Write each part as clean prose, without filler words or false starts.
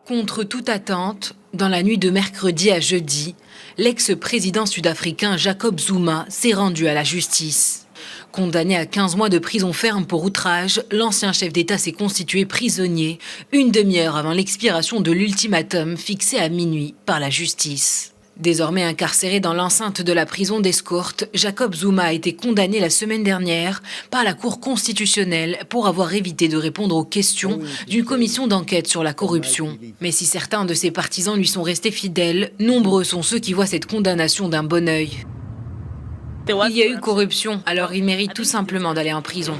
Contre toute attente, dans la nuit de mercredi à jeudi, l'ex-président sud-africain Jacob Zuma s'est rendu à la justice. Condamné à 15 mois de prison ferme pour outrage, l'ancien chef d'État s'est constitué prisonnier une demi-heure avant l'expiration de l'ultimatum fixé à minuit par la justice. Désormais incarcéré dans l'enceinte de la prison d'Escourt, Jacob Zuma a été condamné la semaine dernière par la Cour constitutionnelle pour avoir évité de répondre aux questions d'une commission d'enquête sur la corruption. Mais si certains de ses partisans lui sont restés fidèles, nombreux sont ceux qui voient cette condamnation d'un bon œil. Il y a eu corruption, alors il mérite tout simplement d'aller en prison.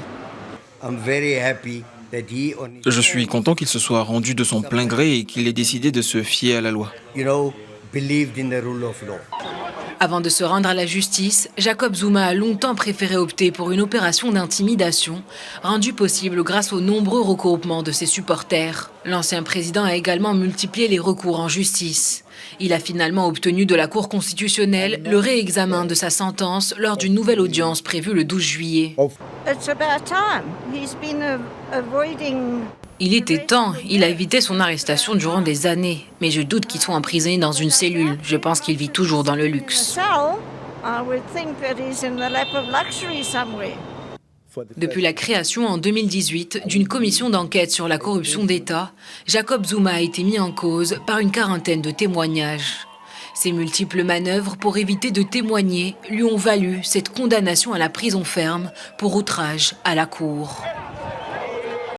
Je suis content qu'il se soit rendu de son plein gré et qu'il ait décidé de se fier à la loi. Avant de se rendre à la justice, Jacob Zuma a longtemps préféré opter pour une opération d'intimidation, rendue possible grâce aux nombreux regroupements de ses supporters. L'ancien président a également multiplié les recours en justice. Il a finalement obtenu de la Cour constitutionnelle le réexamen de sa sentence lors d'une nouvelle audience prévue le 12 juillet. Il était temps, il a évité son arrestation durant des années. Mais je doute qu'il soit emprisonné dans une cellule. Je pense qu'il vit toujours dans le luxe. Depuis la création en 2018 d'une commission d'enquête sur la corruption d'État, Jacob Zuma a été mis en cause par une quarantaine de témoignages. Ces multiples manœuvres pour éviter de témoigner lui ont valu cette condamnation à la prison ferme pour outrage à la Cour.